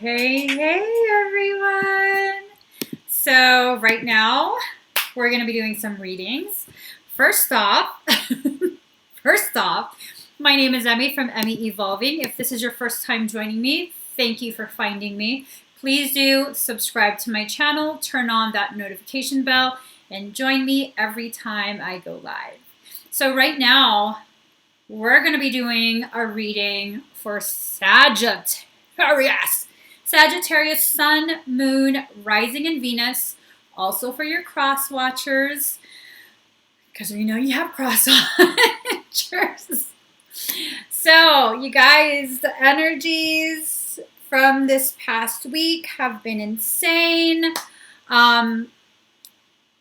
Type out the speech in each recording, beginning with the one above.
Hey, everyone. So right now, we're going to be doing some readings. First off, my name is Emmy from Emmy Evolving. If this is your first time joining me, thank you for finding me. Please do subscribe to my channel, turn on that notification bell, and join me every time I go live. So right now, we're going to be doing a reading for Sagittarius. Sagittarius, Sun, Moon, Rising, and Venus. Also for your cross watchers, because we know you have cross watchers. So, you guys, the energies from this past week have been insane. I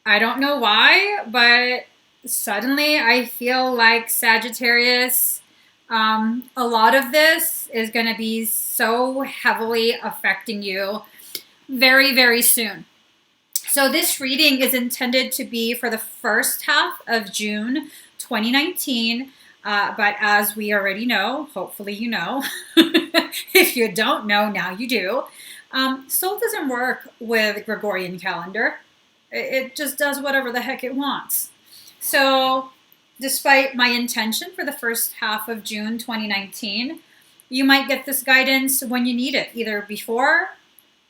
don't know why, but suddenly I feel like Sagittarius, a lot of this is going to be so heavily affecting you very, very soon. So this reading is intended to be for the first half of June 2019. But as we already know, hopefully you know, if you don't know, now you do. Soul doesn't work with Gregorian calendar. It just does whatever the heck it wants. So despite my intention for the first half of June 2019, you might get this guidance when you need it, either before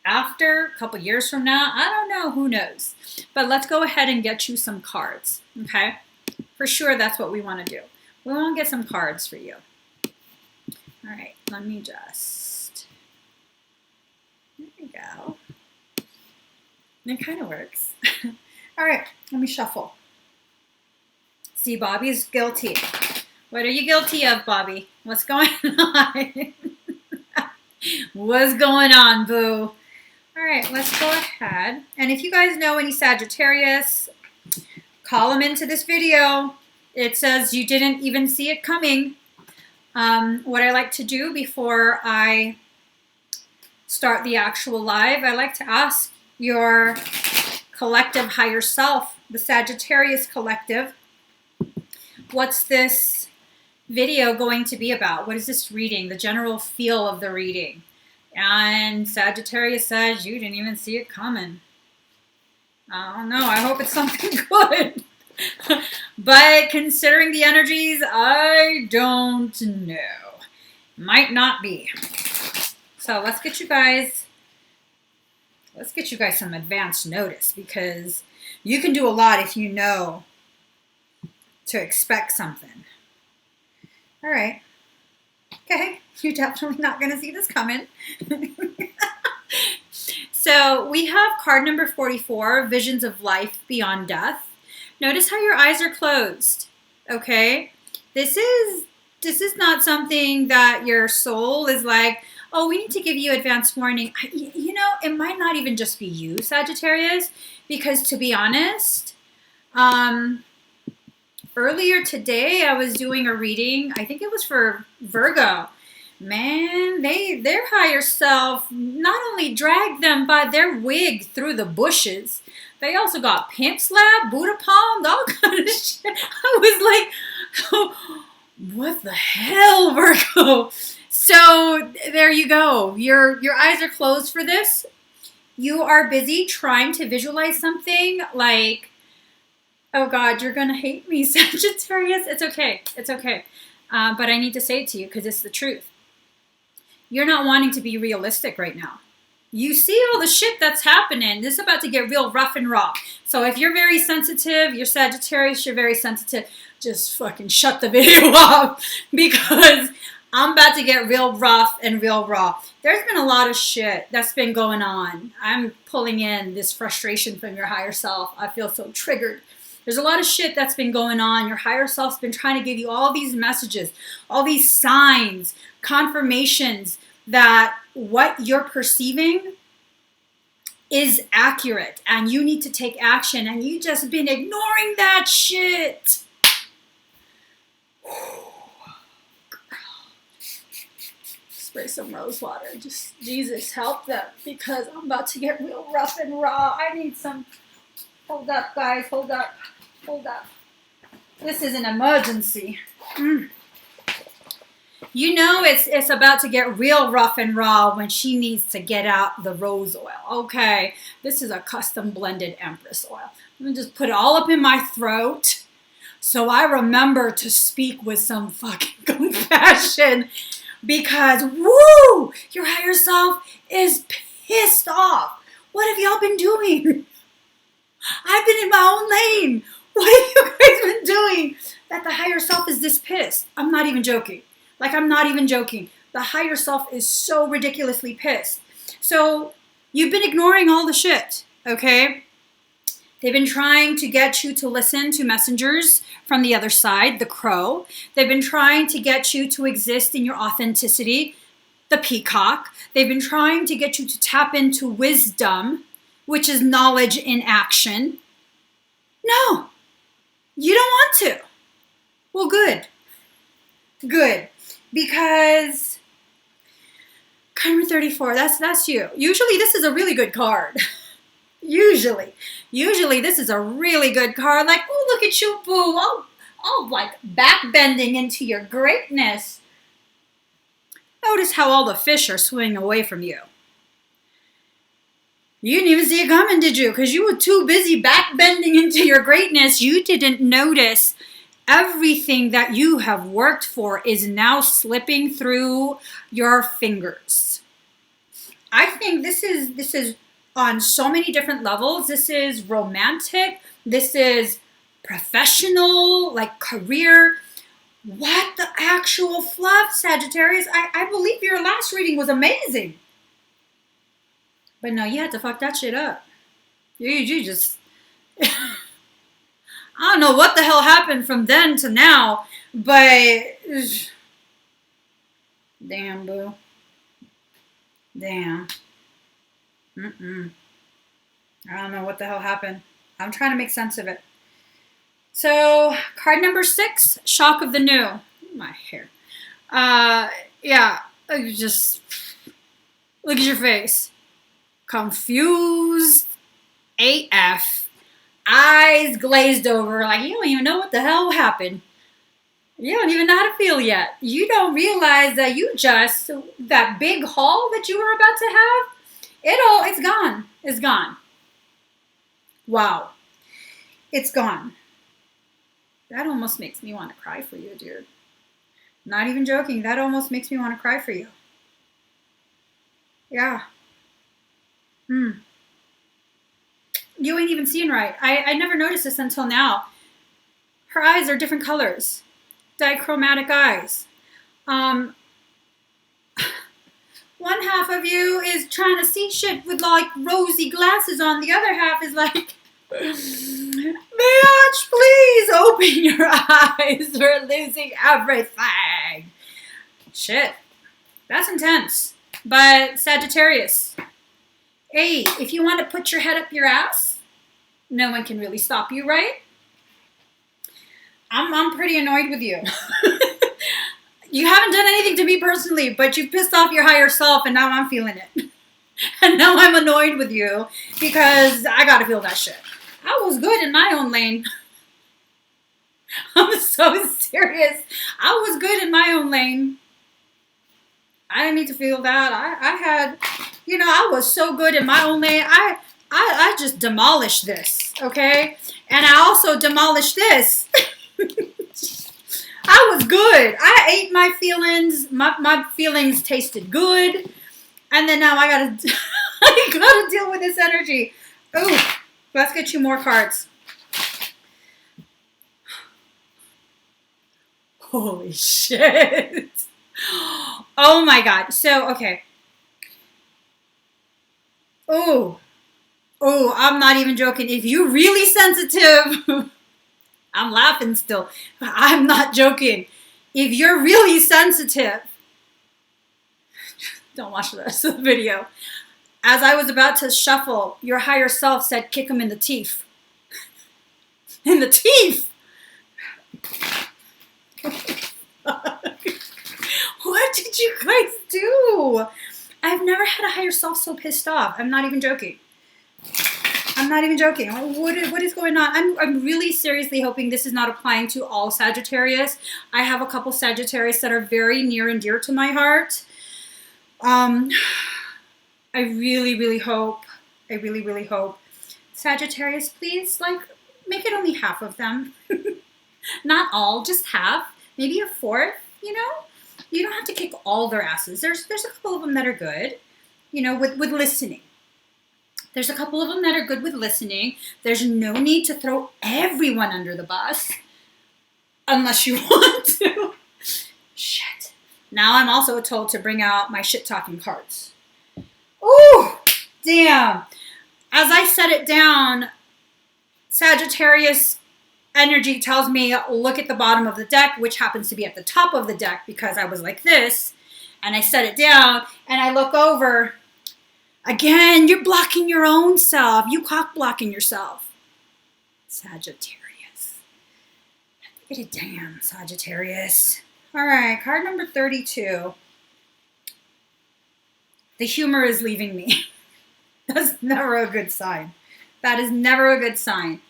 after, a couple years from now, I don't know, who knows. But let's go ahead and get you some cards, okay? For sure, that's what we want to do. We want to get some cards for you. All right, let me just, there we go. It kind of works. All right, let me shuffle. See, Bobby's guilty. What are you guilty of, Bobby? What's going on? What's going on, boo? All right, let's go ahead. And if you guys know any Sagittarius, call them into this video. It says you didn't even see it coming. What I like to do before I start the actual live, I like to ask your collective higher self, the Sagittarius collective, what's this video going to be about? What is this reading? The general feel of the reading. And Sagittarius says, you didn't even see it coming. I don't know. I hope it's something good. But considering the energies, I don't know. Might not be. So let's get you guys some advance notice, because you can do a lot if you know to expect something. All right. Okay. You're definitely not going to see this coming. So we have card number 44, Visions of Life Beyond Death. Notice how your eyes are closed. Okay. This is not something that your soul is like, oh, we need to give you advance warning. You know, it might not even just be you, Sagittarius, because to be honest, earlier today I was doing a reading. I think it was for Virgo. Man, their higher self not only dragged them by their wig through the bushes, they also got pimp slapped, Buddha palmed, all kind of shit. I was like, oh, what the hell, Virgo? So there you go. Your eyes are closed for this. You are busy trying to visualize something like, oh God, you're going to hate me, Sagittarius. It's okay. It's okay. But I need to say it to you because it's the truth. You're not wanting to be realistic right now. You see all the shit that's happening. This is about to get real rough and raw. So if you're very sensitive, you're Sagittarius, you're very sensitive, just fucking shut the video off, because I'm about to get real rough and real raw. There's been a lot of shit that's been going on. I'm pulling in this frustration from your higher self. I feel so triggered. There's a lot of shit that's been going on. Your higher self's been trying to give you all these messages, all these signs, confirmations that what you're perceiving is accurate and you need to take action, and you just been ignoring that shit. Spray some rose water. Just, Jesus, help them, because I'm about to get real rough and raw. I need some. Hold up, guys. Hold up. Hold up. This is an emergency. You know it's about to get real rough and raw when she needs to get out the rose oil. Okay, this is a custom blended Empress oil. Let me just put it all up in my throat so I remember to speak with some fucking compassion, because, woo, your higher self is pissed off. What have y'all been doing? I've been in my own lane. What have you guys been doing that the higher self is this pissed? I'm not even joking. Like, I'm not even joking. The higher self is so ridiculously pissed. So you've been ignoring all the shit, okay? They've been trying to get you to listen to messengers from the other side, the crow. They've been trying to get you to exist in your authenticity, the peacock. They've been trying to get you to tap into wisdom, which is knowledge in action. No, you don't want to. Well, good. Good. Because card 34, that's you. Usually this is a really good card. Usually this is a really good card. Like, oh, look at you, boo. All like backbending into your greatness. Notice how all the fish are swimming away from you. You didn't even see it coming, did you? Because you were too busy backbending into your greatness. You didn't notice everything that you have worked for is now slipping through your fingers. I think this is on so many different levels. This is romantic. This is professional, like career. What the actual fluff, Sagittarius? I believe your last reading was amazing. But no, you had to fuck that shit up. You just... I don't know what the hell happened from then to now, but... Damn, boo. Damn. I don't know what the hell happened. I'm trying to make sense of it. So, card number 6, shock of the new. My hair. Yeah, just look at your face. Confused AF. Eyes glazed over, like you don't even know what the hell happened. You don't even know how to feel yet. You don't realize that that big haul that you were about to have, it's gone. It's gone. Wow. It's gone. That almost makes me want to cry for you, dude. Not even joking. That almost makes me want to cry for you. Yeah. You ain't even seeing right. I never noticed this until now. Her eyes are different colors. Dichromatic eyes. One half of you is trying to see shit with like rosy glasses on. The other half is like, bitch, please open your eyes. We're losing everything. Shit. That's intense. But Sagittarius, hey, if you want to put your head up your ass, no one can really stop you, right? I'm pretty annoyed with you. You haven't done anything to me personally, but you've pissed off your higher self, and now I'm feeling it. And now I'm annoyed with you because I gotta feel that shit. I was good in my own lane. I'm so serious. I was good in my own lane. I didn't need to feel that. I had, I was so good in my own lane. I just demolished this, okay? And I also demolished this. I was good. I ate my feelings. My feelings tasted good. And then now I gotta deal with this energy. Ooh, let's get you more cards. Holy shit. Oh my God. So, okay. Oh, I'm not even joking. If you're really sensitive, I'm laughing still. I'm not joking. If you're really sensitive, don't watch the rest of the video. As I was about to shuffle, your higher self said, kick him in the teeth. In the teeth! What did you guys do? I've never had a higher self so pissed off. I'm not even joking. I'm not even joking. What is going on? I'm really seriously hoping this is not applying to all Sagittarius. I have a couple Sagittarius that are very near and dear to my heart. I really, really hope. Sagittarius, please, like, make it only half of them. Not all, just half. Maybe a fourth, You don't have to kick all their asses. There's a couple of them that are good, with listening. There's a couple of them that are good with listening. There's no need to throw everyone under the bus. Unless you want to. Shit. Now I'm also told to bring out my shit-talking cards. Ooh, damn. As I set it down, Sagittarius energy tells me, look at the bottom of the deck, which happens to be at the top of the deck because I was like this. And I set it down, and I look over. Again, you're blocking your own self. You cock-blocking yourself. Sagittarius. Damn, Sagittarius. All right, card number 32. The humor is leaving me. That's never a good sign. That is never a good sign.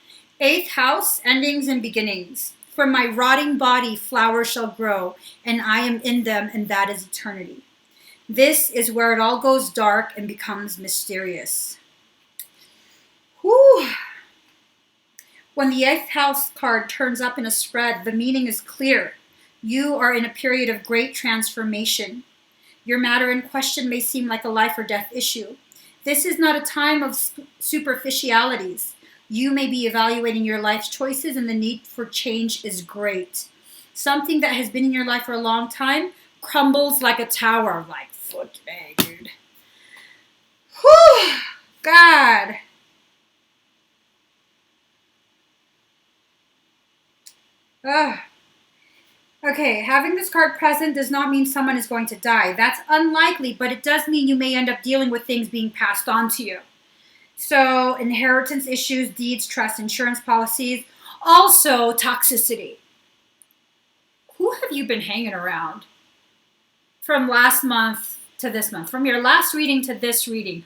8th house, endings and beginnings. From my rotting body, flowers shall grow, and I am in them, and that is eternity. This is where it all goes dark and becomes mysterious. Whew. When the 8th house card turns up in a spread, the meaning is clear. You are in a period of great transformation. Your matter in question may seem like a life or death issue. This is not a time of superficialities. You may be evaluating your life's choices, and the need for change is great. Something that has been in your life for a long time crumbles like a tower. Like, fuck me, dude. Whew, God. Ugh. Okay, having this card present does not mean someone is going to die. That's unlikely, but it does mean you may end up dealing with things being passed on to you. So, inheritance issues, deeds, trust, insurance policies. Also, toxicity. Who have you been hanging around from last month to this month? From your last reading to this reading?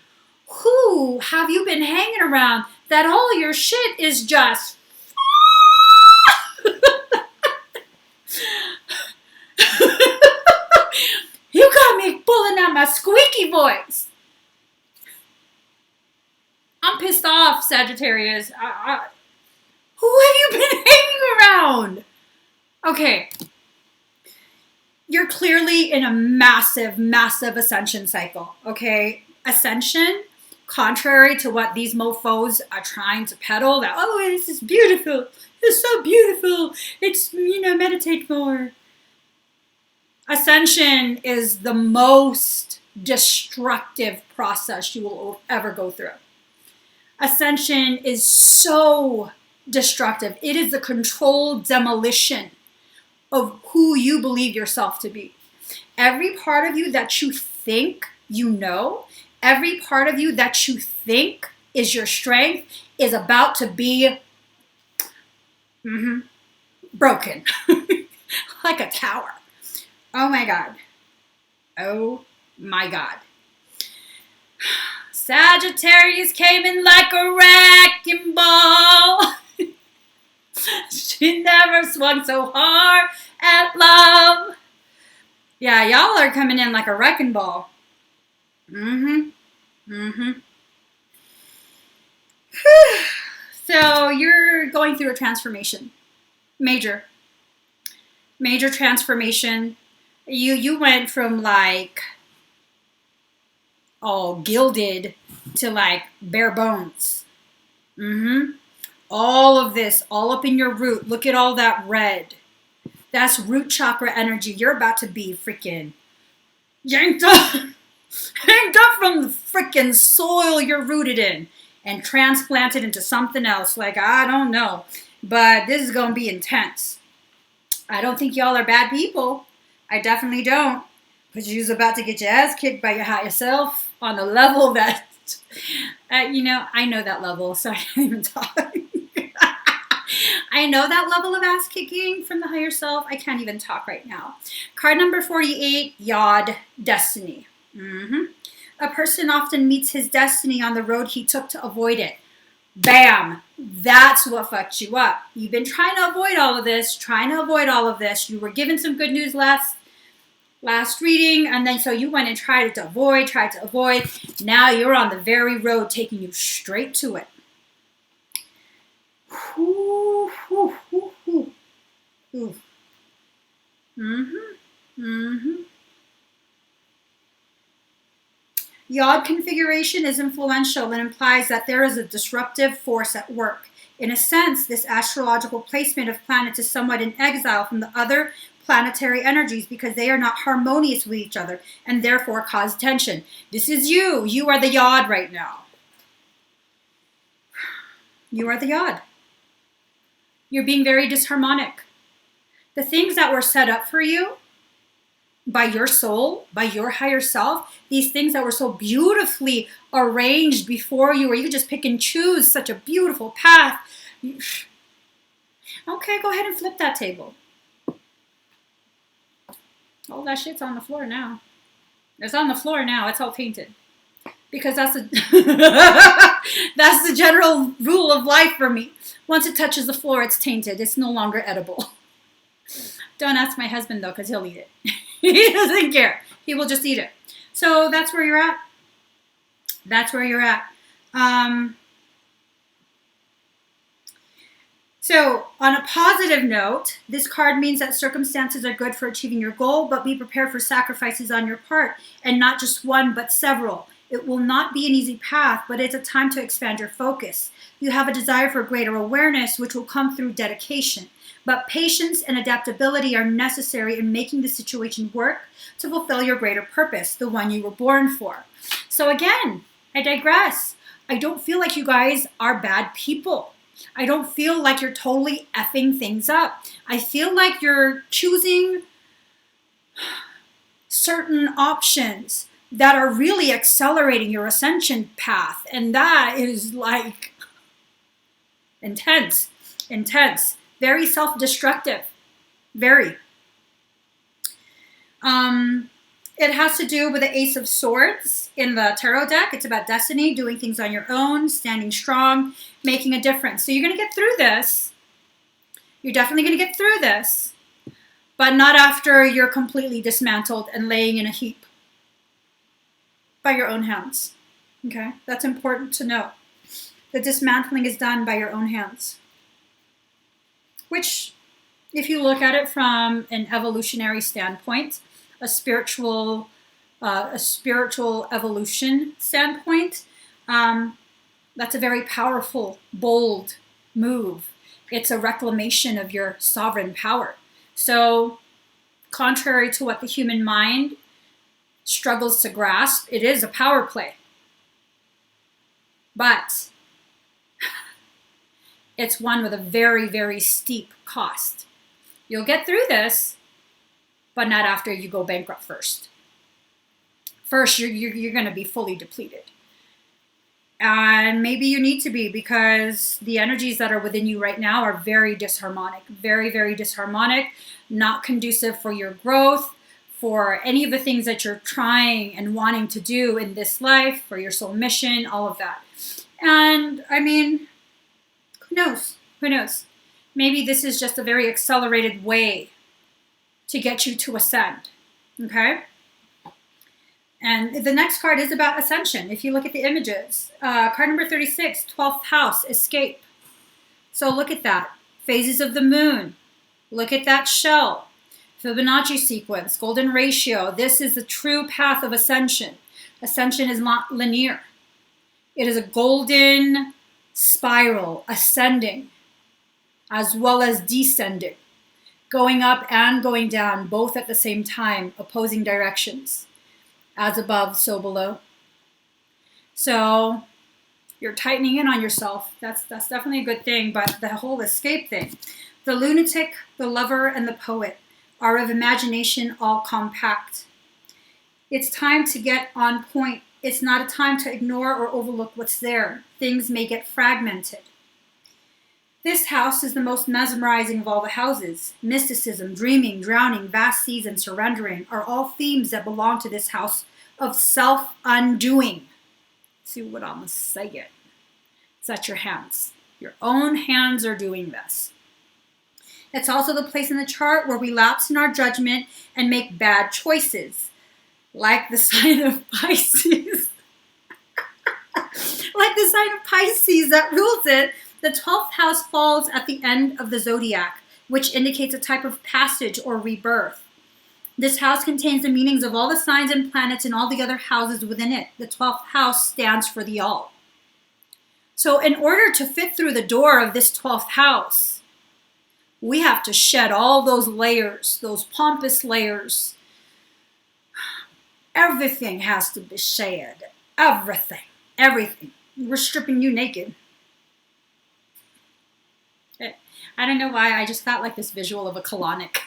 Who have you been hanging around that all your shit is just... You got me pulling out my squeaky voice. I'm pissed off, Sagittarius. Who have you been hanging around? Okay. You're clearly in a massive, massive ascension cycle, okay? Ascension, contrary to what these mofos are trying to peddle, that, oh, this is beautiful. It's so beautiful. It's, meditate more. Ascension is the most destructive process you will ever go through. Ascension is so destructive. It is the controlled demolition of who you believe yourself to be. Every part of you that you think you know, every part of you that you think is your strength is about to be broken. Like a tower. Oh my God. Oh my God. Sagittarius came in like a wrecking ball. She never swung so hard at love. Yeah, y'all are coming in like a wrecking ball. So you're going through a transformation. Major transformation. You went from like all gilded to like bare bones. All of this, all up in your root. Look at all that red. That's root chakra energy. You're about to be freaking yanked up from the freaking soil you're rooted in and transplanted into something else. Like, I don't know. But this is going to be intense. I don't think y'all are bad people. I definitely don't. But you're about to get your ass kicked by your higher self on a level that, I know that level, so I can't even talk. I know that level of ass kicking from the higher self. I can't even talk right now. Card number 48, Yod, Destiny. A person often meets his destiny on the road he took to avoid it. Bam! That's what fucked you up. You've been trying to avoid all of this, You were given some good news last reading, and then so you went and tried to avoid. Now you're on the very road taking you straight to it. Yod configuration is influential and implies that there is a disruptive force at work. In a sense, this astrological placement of planets is somewhat in exile from the other planetary energies because they are not harmonious with each other and therefore cause tension. This is you. You are the Yod right now. You are the Yod. You're being very disharmonic. The things that were set up for you by your soul, by your higher self, these things that were so beautifully arranged before you, where you could just pick and choose such a beautiful path. Okay, go ahead and flip that table. All that shit's on the floor now. It's on the floor now. It's all tainted. Because that's the general rule of life for me. Once it touches the floor, it's tainted. It's no longer edible. Don't ask my husband, though, because he'll eat it. He doesn't care. He will just eat it. So that's where you're at. So on a positive note, this card means that circumstances are good for achieving your goal, but be prepared for sacrifices on your part, and not just one, but several. It will not be an easy path, but it's a time to expand your focus. You have a desire for greater awareness, which will come through dedication. But patience and adaptability are necessary in making the situation work to fulfill your greater purpose, the one you were born for. So again, I digress. I don't feel like you guys are bad people. I don't feel like you're totally effing things up. I feel like you're choosing certain options that are really accelerating your ascension path. And that is like intense, intense, very self-destructive, very. It has to do with the Ace of Swords in the tarot deck. It's about destiny, doing things on your own, standing strong, making a difference. So you're going to get through this. You're definitely going to get through this, but not after you're completely dismantled and laying in a heap by your own hands. Okay? That's important to know. The dismantling is done by your own hands. Which, if you look at it from an evolutionary standpoint, a spiritual evolution standpoint, that's a very powerful, bold move. It's a reclamation of your sovereign power. So, contrary to what the human mind struggles to grasp, it is a power play. But it's one with a very, very steep cost. You'll get through this, but not after you go bankrupt first. First, you're going to be fully depleted. And maybe you need to be, because the energies that are within you right now are very disharmonic. Very, very disharmonic. Not conducive for your growth, for any of the things that you're trying and wanting to do in this life, for your soul mission, all of that. And, I mean, who knows? Who knows? Maybe this is just a very accelerated way to get you to ascend, okay? And the next card is about ascension. If you look at the images, card number 36, 12th house, escape. So look at that. Phases of the moon. Look at that shell. Fibonacci sequence, golden ratio. This is the true path of ascension. Ascension is not linear. It is a golden spiral, ascending, as well as descending. Going up and going down, both at the same time, opposing directions. As above, so below. So you're tightening in on yourself. That's definitely a good thing, but the whole escape thing. The lunatic, the lover, and the poet are of imagination all compact. It's time to get on point. It's not a time to ignore or overlook what's there. Things may get fragmented. This house is the most mesmerizing of all the houses. Mysticism, dreaming, drowning, vast seas, and surrendering are all themes that belong to this house of self-undoing. See what I'm saying? It's at your hands. Your own hands are doing this. It's also the place in the chart where we lapse in our judgment and make bad choices, like the sign of Pisces. Like the sign of Pisces that rules it. The 12th house falls at the end of the zodiac, which indicates a type of passage or rebirth. This house contains the meanings of all the signs and planets and all the other houses within it. The 12th house stands for the all. So in order to fit through the door of this 12th house, we have to shed all those layers, those pompous layers. Everything has to be shed. Everything. Everything. We're stripping you naked. I don't know why, I just felt like this visual of a colonic.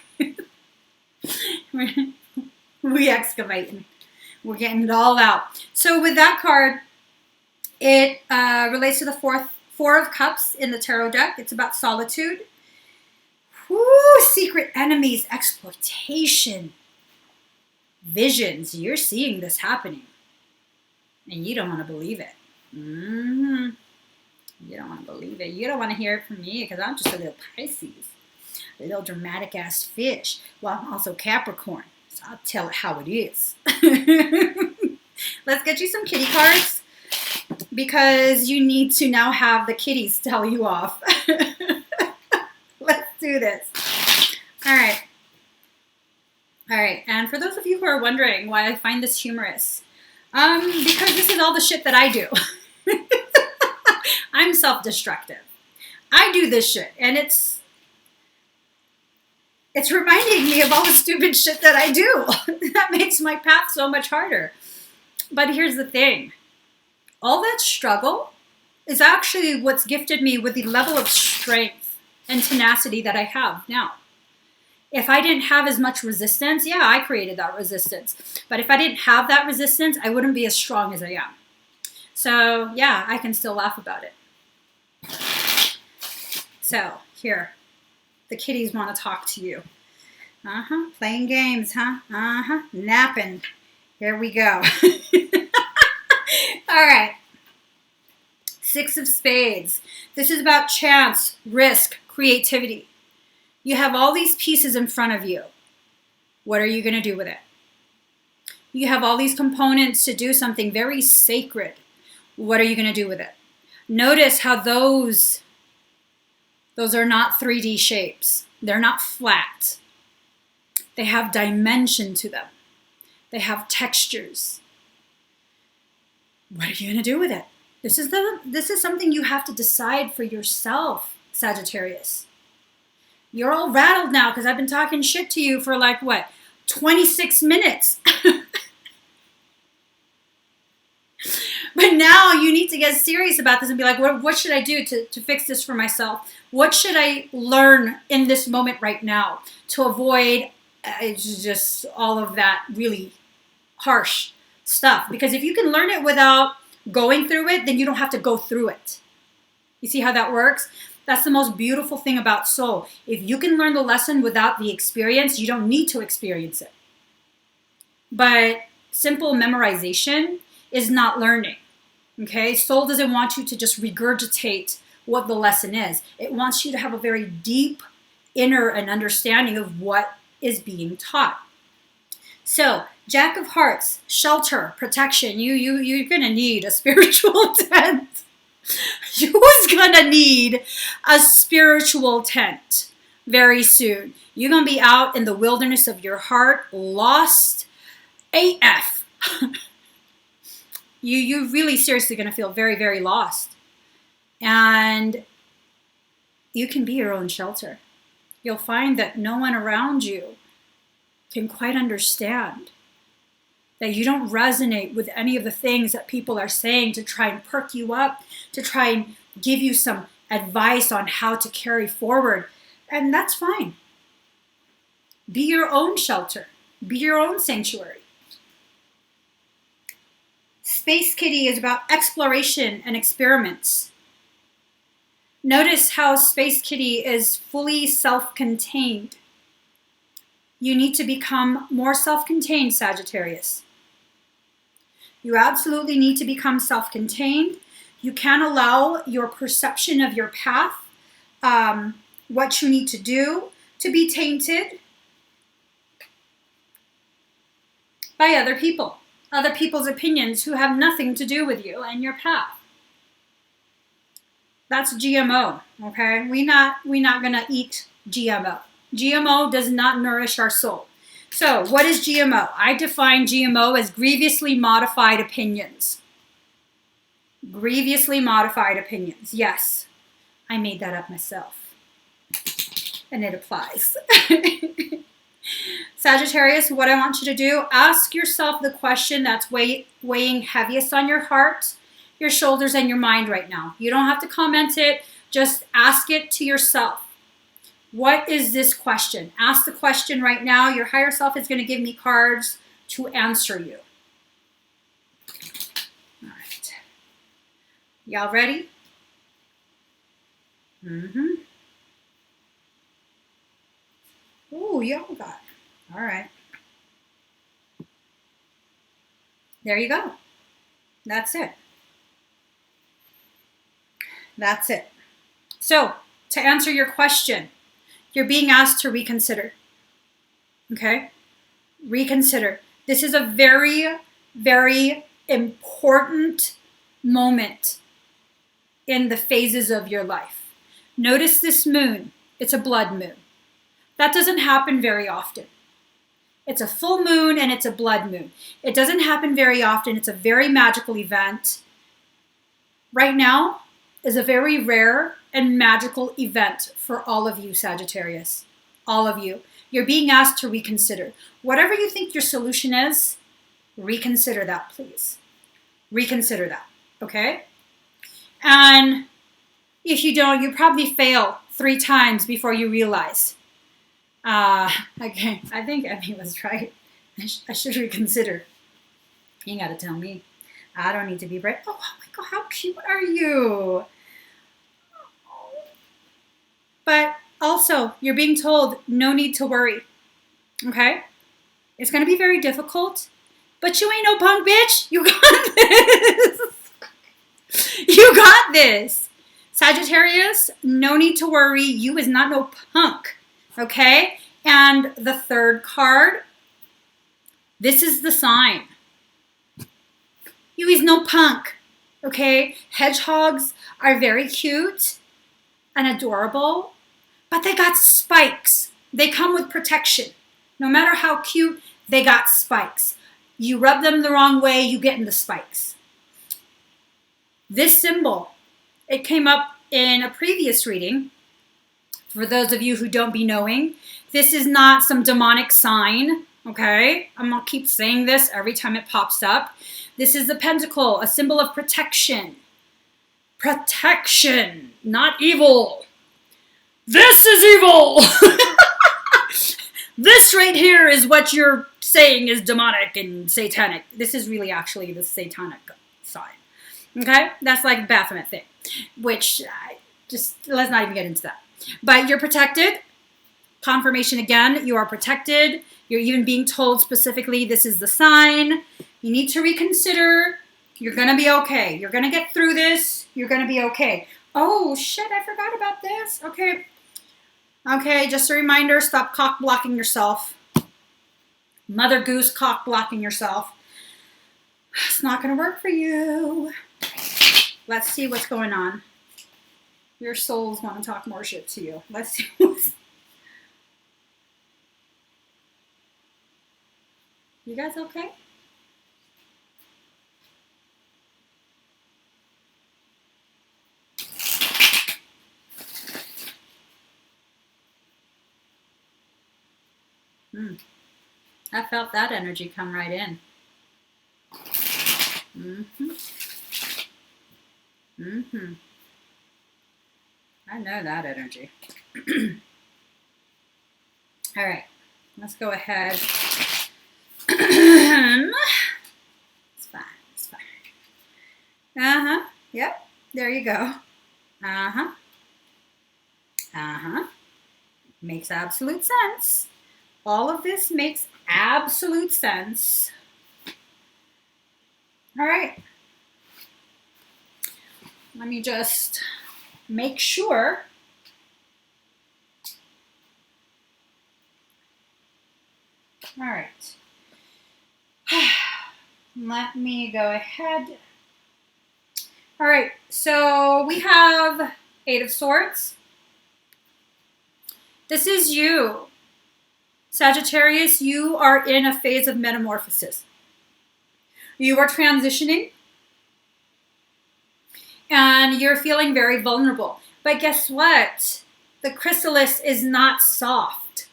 We excavating. We're getting it all out. So with that card, it relates to the Four of Cups in the tarot deck. It's about solitude. Woo, secret enemies, exploitation, visions. You're seeing this happening. And you don't want to believe it. Mm-hmm. You don't want to believe it. You don't want to hear it from me because I'm just a little Pisces. A little dramatic ass fish. Well, I'm also Capricorn. So I'll tell it how it is. Let's get you some kitty cards. Because you need to now have the kitties tell you off. do this. All right. All right. And for those of you who are wondering why I find this humorous, because this is all the shit that I do. I'm self-destructive. I do this shit, and it's reminding me of all the stupid shit that I do. That makes my path so much harder. But here's the thing. All that struggle is actually what's gifted me with the level of strength and tenacity that I have now. If I didn't have as much resistance, yeah, I created that resistance. But if I didn't have that resistance, I wouldn't be as strong as I am. So, yeah, I can still laugh about it. So, here. The kitties want to talk to you. Playing games, huh? Napping. Here we go. All right. 6 of Spades. This is about chance, risk, creativity. You have all these pieces in front of you. What are you going to do with it? You have all these components to do something very sacred. What are you going to do with it? Notice how those are not 3D shapes. They're not flat. They have dimension to them. They have textures. What are you going to do with it? This is something you have to decide for yourself, Sagittarius. You're all rattled now because I've been talking shit to you for like, what, 26 minutes? But now you need to get serious about this and be like, what should I do to fix this for myself? What should I learn in this moment right now to avoid just all of that really harsh stuff? Because if you can learn it without going through it, then you don't have to go through it. You see how that works? That's the most beautiful thing about soul. If you can learn the lesson without the experience, you don't need to experience it. But simple memorization is not learning. Okay? Soul doesn't want you to just regurgitate what the lesson is. It wants you to have a very deep inner and understanding of what is being taught. So, Jack of Hearts, shelter, protection. You're going to need a spiritual tent. Who's going to need a spiritual tent very soon? You're going to be out in the wilderness of your heart, lost AF. You really seriously going to feel very, very lost. And you can be your own shelter. You'll find that no one around you can quite understand. That you don't resonate with any of the things that people are saying to try and perk you up, to try and give you some advice on how to carry forward. And that's fine. Be your own shelter. Be your own sanctuary. Space Kitty is about exploration and experiments. Notice how Space Kitty is fully self-contained. You need to become more self-contained, Sagittarius. You absolutely need to become self-contained. You can't allow your perception of your path, what you need to do, to be tainted by other people. Other people's opinions who have nothing to do with you and your path. That's GMO, okay? We're not gonna eat GMO. GMO does not nourish our soul. So, what is GMO? I define GMO as grievously modified opinions. Grievously modified opinions. Yes, I made that up myself. And it applies. Sagittarius, what I want you to do, ask yourself the question that's weighing heaviest on your heart, your shoulders, and your mind right now. You don't have to comment it. Just ask it to yourself. What is this question? Ask the question right now. Your higher self is going to give me cards to answer you. All right. Y'all ready? Ooh, y'all got it. All right. There you go. That's it. That's it. So, to answer your question, you're being asked to reconsider. Okay? Reconsider. This is a very, very important moment in the phases of your life. Notice this moon. It's a blood moon. That doesn't happen very often. It's a full moon and it's a blood moon. It doesn't happen very often. It's a very magical event. Right now is a very rare and magical event for all of you, Sagittarius. All of you. You're being asked to reconsider. Whatever you think your solution is, reconsider that, please. Reconsider that, okay? And if you don't, you probably fail 3 times before you realize. Okay, I think Emmy was right. I should reconsider. You gotta tell me. I don't need to be right. Oh my God, how cute are you? But also, you're being told no need to worry. Okay? It's gonna be very difficult, but you ain't no punk, bitch. You got this. You got this. Sagittarius, no need to worry. You is not no punk. Okay? And the third card, this is the sign. You is no punk. Okay? Hedgehogs are very cute and adorable, but they got spikes. They come with protection. No matter how cute, they got spikes. You rub them the wrong way, you get in the spikes. This symbol, it came up in a previous reading. For those of you who don't be knowing, this is not some demonic sign, okay? I'm going to keep saying this every time it pops up. This is the pentacle, a symbol of protection. Protection, not evil. This is evil. This right here is what you're saying is demonic and satanic. This is really actually the satanic sign. Okay? That's like a Baphomet thing, which let's not even get into that. But you're protected. Confirmation again, you are protected. You're even being told specifically this is the sign. You need to reconsider. You're going to be okay. You're going to get through this. You're going to be okay. Oh, shit, I forgot about this. Okay. Okay, just a reminder, stop cock blocking yourself. Mother Goose cock blocking yourself. It's not going to work for you. Let's see what's going on. Your souls want to talk more shit to you. Let's see what's... You guys okay? I felt that energy come right in. I know that energy. All right, let's go ahead. It's fine, it's fine. Yep, there you go. Makes absolute sense. All of this makes absolute sense. All right. Let me just make sure. All right. Let me go ahead. All right. So we have 8 of Swords. This is you. Sagittarius, you are in a phase of metamorphosis. You are transitioning and you're feeling very vulnerable. But guess what? The chrysalis is not soft.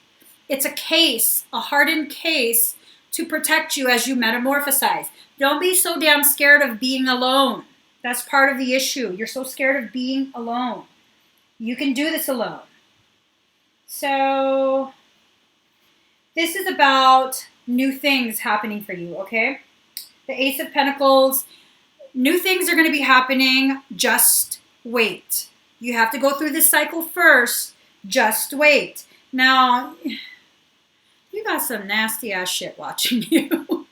It's a case, a hardened case to protect you as you metamorphosize. Don't be so damn scared of being alone. That's part of the issue. You're so scared of being alone. You can do this alone. So this is about new things happening for you, okay? The Ace of Pentacles, new things are going to be happening. Just wait. You have to go through this cycle first. Just wait. Now, you got some nasty ass shit watching you.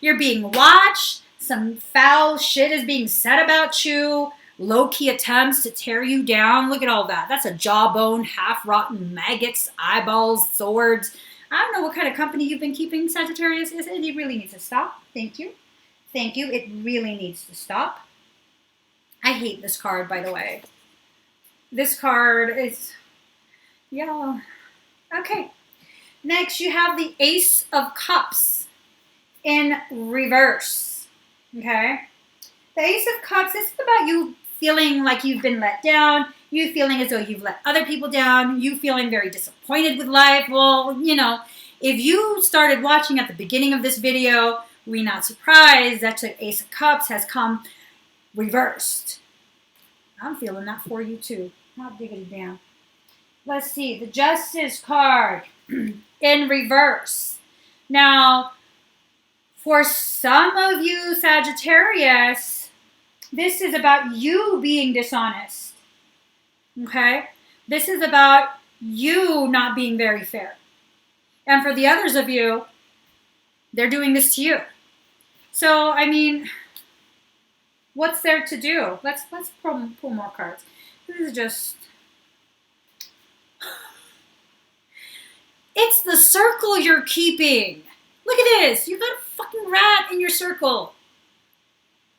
You're being watched. Some foul shit is being said about you. Low-key attempts to tear you down. Look at all that. That's a jawbone, half-rotten maggots, eyeballs, swords. I don't know what kind of company you've been keeping, Sagittarius. It really needs to stop. Thank you. Thank you. It really needs to stop. I hate this card, by the way. This card is, yeah. Okay. Next, you have the Ace of Cups in reverse. Okay. The Ace of Cups, this is about you feeling like you've been let down, you feeling as though you've let other people down, you feeling very disappointed with life. Well, you know, if you started watching at the beginning of this video, we're not surprised that the Ace of Cups has come reversed. I'm feeling that for you too. Not diggity damn. Let's see, the Justice card in reverse. Now, for some of you, Sagittarius, this is about you being dishonest. Okay? This is about you not being very fair. And for the others of you, they're doing this to you. So, I mean, what's there to do? Let's pull more cards. This is just... It's the circle you're keeping. Look at this. You got a fucking rat in your circle.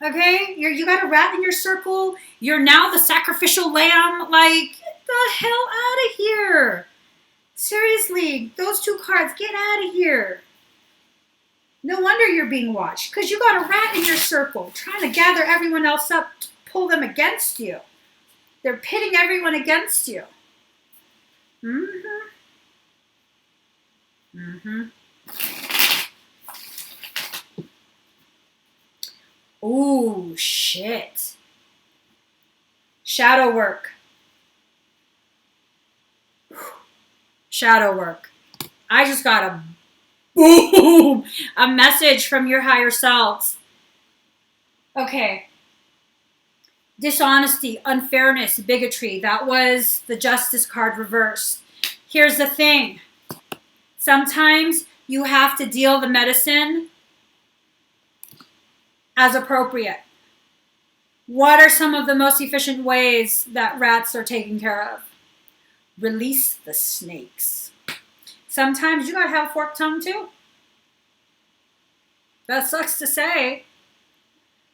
Okay? You got a rat in your circle. You're now the sacrificial lamb. Like, get the hell out of here. Seriously, those two cards, get out of here. No wonder you're being watched, because you got a rat in your circle trying to gather everyone else up to pull them against you. They're pitting everyone against you. Ooh, shit. Shadow work. Shadow work. I just got a boom, a message from your higher selves. Okay. Dishonesty, unfairness, bigotry. That was the Justice card reversed. Here's the thing. Sometimes you have to deal the medicine as appropriate. What are some of the most efficient ways that rats are taken care of? Release the snakes. Sometimes you gotta have a forked tongue too. That sucks to say,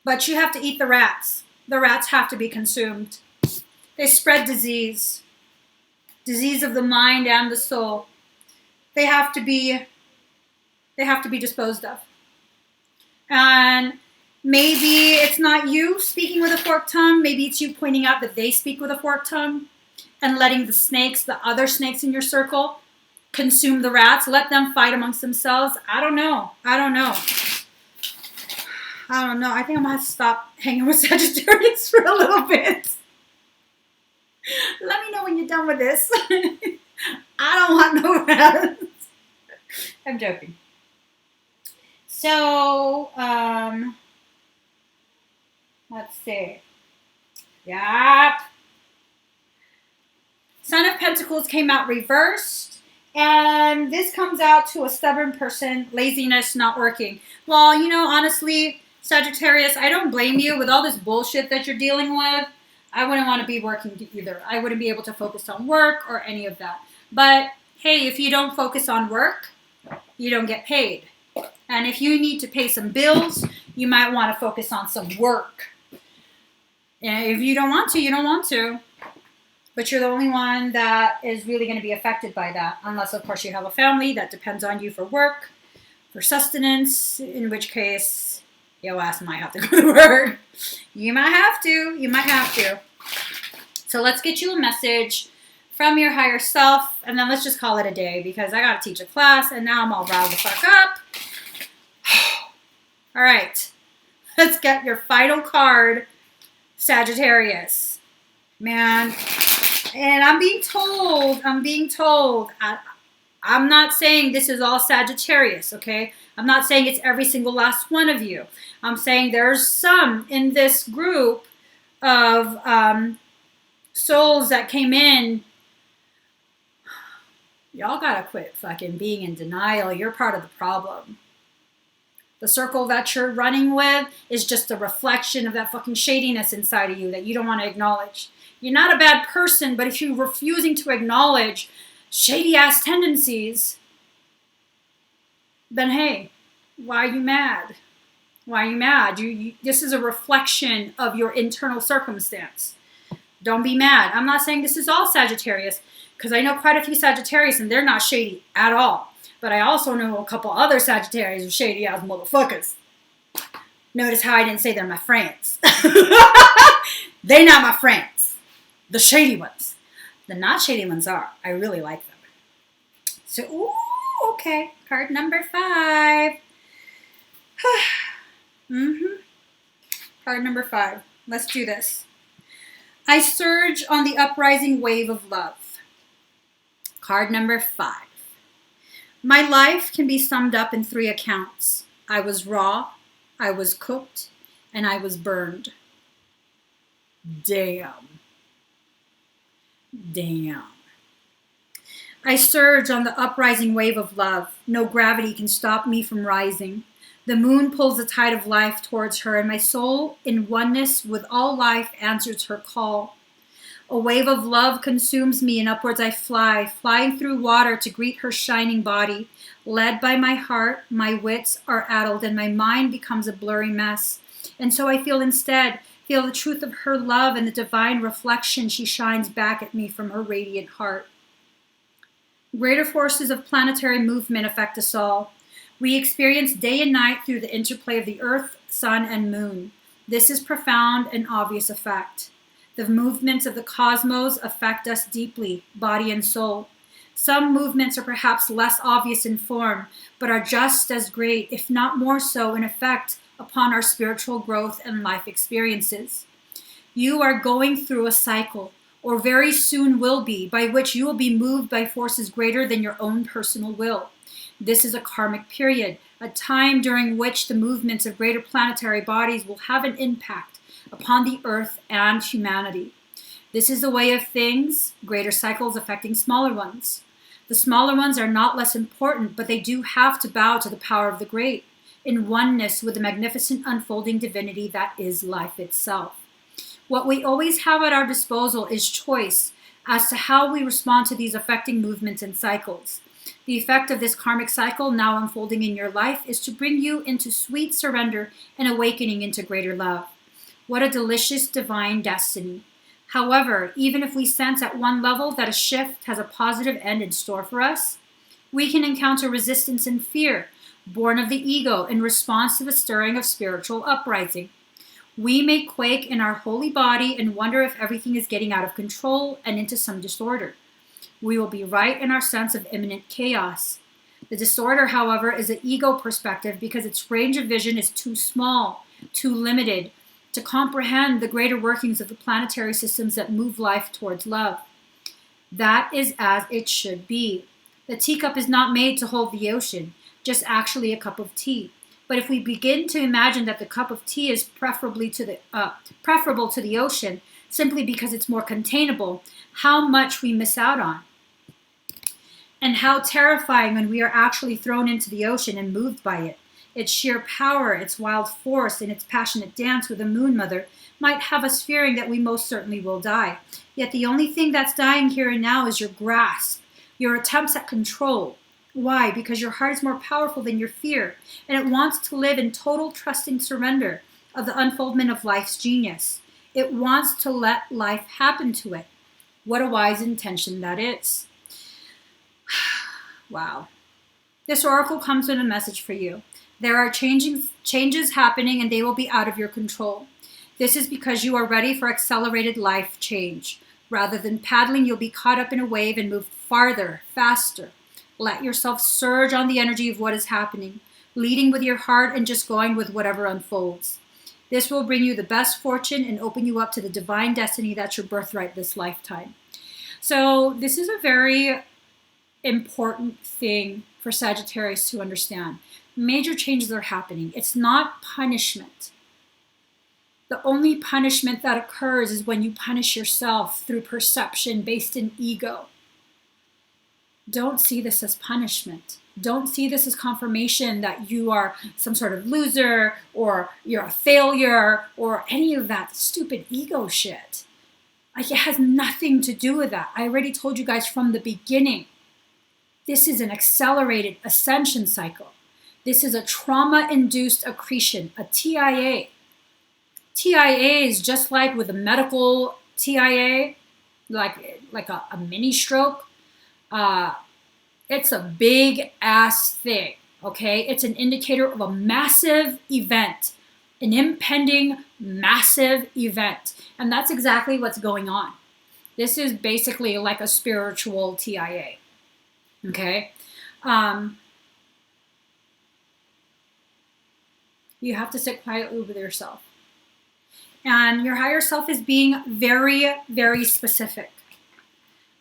but you have to eat the rats. The rats have to be consumed. They spread disease. Disease of the mind and the soul. They have to be disposed of. And maybe it's not you speaking with a forked tongue. Maybe it's you pointing out that they speak with a forked tongue and letting the snakes, the other snakes in your circle, consume the rats. Let them fight amongst themselves. I don't know. I think I'm going to have to stop hanging with Sagittarius for a little bit. Let me know when you're done with this. I don't want no rats. I'm joking. So, let's see. Yep. Son of Pentacles came out reversed. And this comes out to a stubborn person, laziness, not working. Well, you know, honestly, Sagittarius, I don't blame you with all this bullshit that you're dealing with. I wouldn't want to be working either. I wouldn't be able to focus on work or any of that. But, hey, if you don't focus on work, you don't get paid. And if you need to pay some bills, you might want to focus on some work. And if you don't want to, you don't want to. But you're the only one that is really going to be affected by that. Unless, of course, you have a family that depends on you for work, for sustenance, in which case, your ass might have to go to work. You might have to. You might have to. So let's get you a message from your higher self, and then let's just call it a day, because I got to teach a class, and now I'm all riled the fuck up. All right. Let's get your final card, Sagittarius. Man. And I'm being told, I'm not saying this is all Sagittarius, okay? I'm not saying it's every single last one of you. I'm saying there's some in this group of souls that came in. Y'all gotta quit fucking being in denial. You're part of the problem. The circle that you're running with is just a reflection of that fucking shadiness inside of you that you don't want to acknowledge. You're not a bad person, but if you're refusing to acknowledge shady-ass tendencies, then hey, why are you mad? Why are you mad? This is a reflection of your internal circumstance. Don't be mad. I'm not saying this is all Sagittarius, because I know quite a few Sagittarius and they're not shady at all. But I also know a couple other Sagittarius who are shady ass motherfuckers. Notice how I didn't say they're my friends. They're not my friends. The shady ones. The not shady ones are. I really like them. So, ooh, okay. Card number 5. Card number 5. Let's do this. I surge on the uprising wave of love. Card number 5. My life can be summed up in 3 accounts. I was raw, I was cooked, and I was burned. Damn. Damn. I surge on the uprising wave of love. No gravity can stop me from rising. The moon pulls the tide of life towards her, and my soul, in oneness with all life, answers her call. A wave of love consumes me, and upwards I fly, flying through water to greet her shining body. Led by my heart, my wits are addled, and my mind becomes a blurry mess. And so I feel the truth of her love and the divine reflection she shines back at me from her radiant heart. Greater forces of planetary movement affect us all. We experience day and night through the interplay of the earth, sun, and moon. This is profound and obvious effect. The movements of the cosmos affect us deeply, body and soul. Some movements are perhaps less obvious in form, but are just as great, if not more so, in effect upon our spiritual growth and life experiences. You are going through a cycle, or very soon will be, by which you will be moved by forces greater than your own personal will. This is a karmic period, a time during which the movements of greater planetary bodies will have an impact upon the earth and humanity. This is the way of things, greater cycles affecting smaller ones. The smaller ones are not less important, but they do have to bow to the power of the great, in oneness with the magnificent unfolding divinity that is life itself. What we always have at our disposal is choice as to how we respond to these affecting movements and cycles. The effect of this karmic cycle now unfolding in your life is to bring you into sweet surrender and awakening into greater love. What a delicious divine destiny. However, even if we sense at one level that a shift has a positive end in store for us, we can encounter resistance and fear, born of the ego in response to the stirring of spiritual uprising. We may quake in our holy body and wonder if everything is getting out of control and into some disorder. We will be right in our sense of imminent chaos. The disorder, however, is an ego perspective because its range of vision is too small, too limited, to comprehend the greater workings of the planetary systems that move life towards love. That is as it should be. The teacup is not made to hold the ocean, just actually a cup of tea. But if we begin to imagine that the cup of tea is preferable to the ocean, simply because it's more containable, how much we miss out on. And how terrifying when we are actually thrown into the ocean and moved by it. Its sheer power, its wild force, and its passionate dance with the Moon Mother might have us fearing that we most certainly will die. Yet the only thing that's dying here and now is your grasp, your attempts at control. Why? Because your heart is more powerful than your fear, and it wants to live in total trusting surrender of the unfoldment of life's genius. It wants to let life happen to it. What a wise intention that is. Wow. This oracle comes with a message for you. There are changes happening, and they will be out of your control. This is because you are ready for accelerated life change. Rather than paddling, you'll be caught up in a wave and moved farther, faster. Let yourself surge on the energy of what is happening, leading with your heart and just going with whatever unfolds. This will bring you the best fortune and open you up to the divine destiny that's your birthright this lifetime. So this is a very important thing for Sagittarius to understand. Major changes are happening. It's not punishment. The only punishment that occurs is when you punish yourself through perception based in ego. Don't see this as punishment. Don't see this as confirmation that you are some sort of loser or you're a failure or any of that stupid ego shit. Like, it has nothing to do with that. I already told you guys from the beginning. This is an accelerated ascension cycle. This is a trauma-induced accretion, a TIA. TIA is just like with a medical TIA, like a mini stroke, it's a big ass thing, okay? It's an indicator of a massive event, an impending massive event. And that's exactly what's going on. This is basically like a spiritual TIA, okay? You have to sit quietly with yourself. And your higher self is being very, very specific.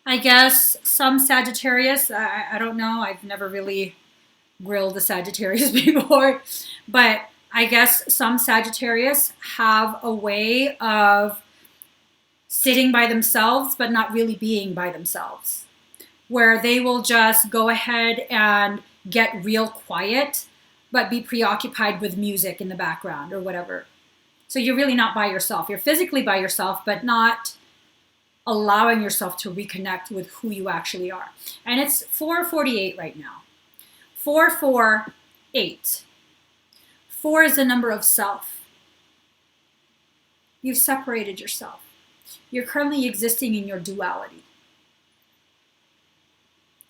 I guess some Sagittarius, I don't know, I've never really grilled a Sagittarius before, but I guess some Sagittarius have a way of sitting by themselves, but not really being by themselves, where they will just go ahead and get real quiet, but be preoccupied with music in the background or whatever. So you're really not by yourself. You're physically by yourself, but not allowing yourself to reconnect with who you actually are. And it's 4:48 right now. 448. 4 is the number of self. You've separated yourself. You're currently existing in your duality.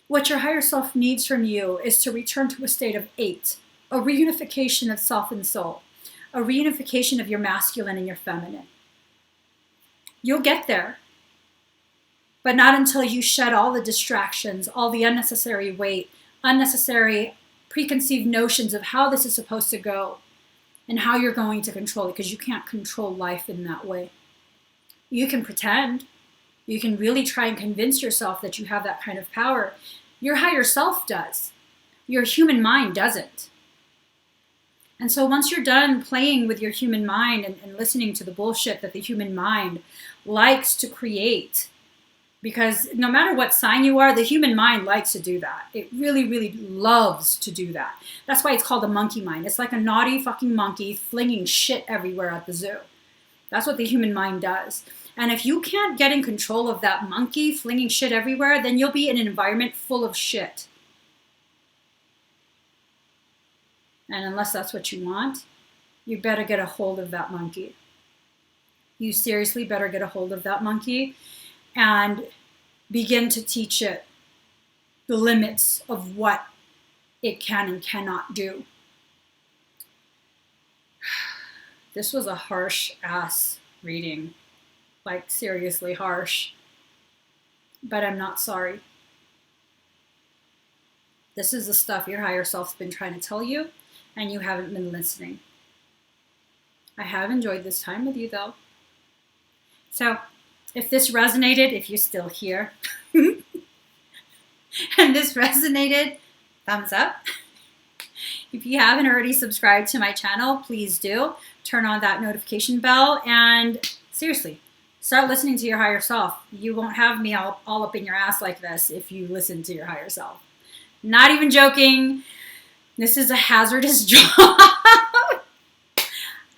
What your higher self needs from you is to return to a state of 8, a reunification of self and soul, a reunification of your masculine and your feminine. You'll get there, but not until you shed all the distractions, all the unnecessary weight, unnecessary preconceived notions of how this is supposed to go and how you're going to control it, because you can't control life in that way. You can pretend. You can really try and convince yourself that you have that kind of power. Your higher self does. Your human mind doesn't. And so once you're done playing with your human mind and listening to the bullshit that the human mind likes to create, because no matter what sign you are, the human mind likes to do that. It really, really loves to do that. That's why it's called a monkey mind. It's like a naughty fucking monkey flinging shit everywhere at the zoo. That's what the human mind does. And if you can't get in control of that monkey flinging shit everywhere, then you'll be in an environment full of shit. And unless that's what you want, you better get a hold of that monkey. You seriously better get a hold of that monkey and begin to teach it the limits of what it can and cannot do. This was a harsh ass reading. Like, seriously harsh. But I'm not sorry. This is the stuff your higher self's been trying to tell you, and you haven't been listening. I have enjoyed this time with you, though. So, if this resonated, if you're still here, and this resonated, thumbs up. If you haven't already subscribed to my channel, please do. Turn on that notification bell, and seriously, start listening to your higher self. You won't have me all up in your ass like this if you listen to your higher self. Not even joking. This is a hazardous job.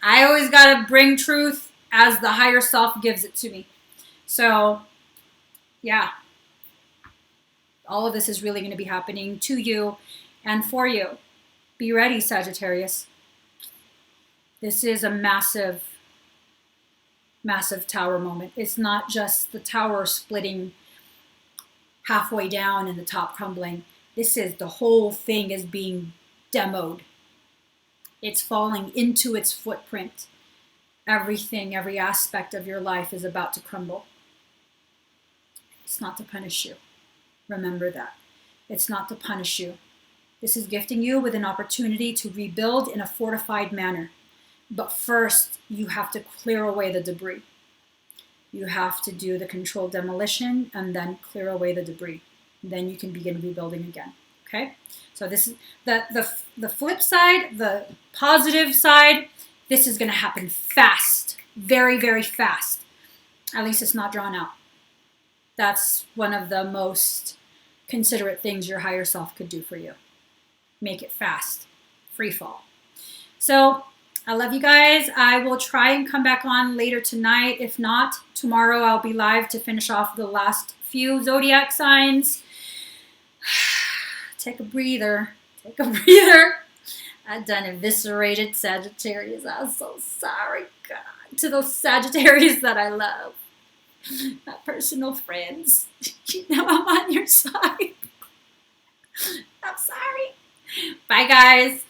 I always got to bring truth as the higher self gives it to me. So, yeah. All of this is really going to be happening to you and for you. Be ready, Sagittarius. This is a massive, massive tower moment. It's not just the tower splitting halfway down and the top crumbling. This is the whole thing is being demoed. It's falling into its footprint. Everything, every aspect of your life is about to crumble. It's not to punish you. Remember that. It's not to punish you. This is gifting you with an opportunity to rebuild in a fortified manner. But first, you have to clear away the debris. You have to do the controlled demolition and then clear away the debris. Then you can begin rebuilding again. Okay? So this is the flip side, the positive side. This is going to happen fast. Very, very fast. At least it's not drawn out. That's one of the most considerate things your higher self could do for you. Make it fast. Free fall. So, I love you guys. I will try and come back on later tonight. If not, tomorrow I'll be live to finish off the last few zodiac signs. Take a breather. Take a breather. I done eviscerated Sagittarius. I'm so sorry, God, to those Sagittarius that I love. My personal friends. You know I'm on your side. I'm sorry. Bye, guys.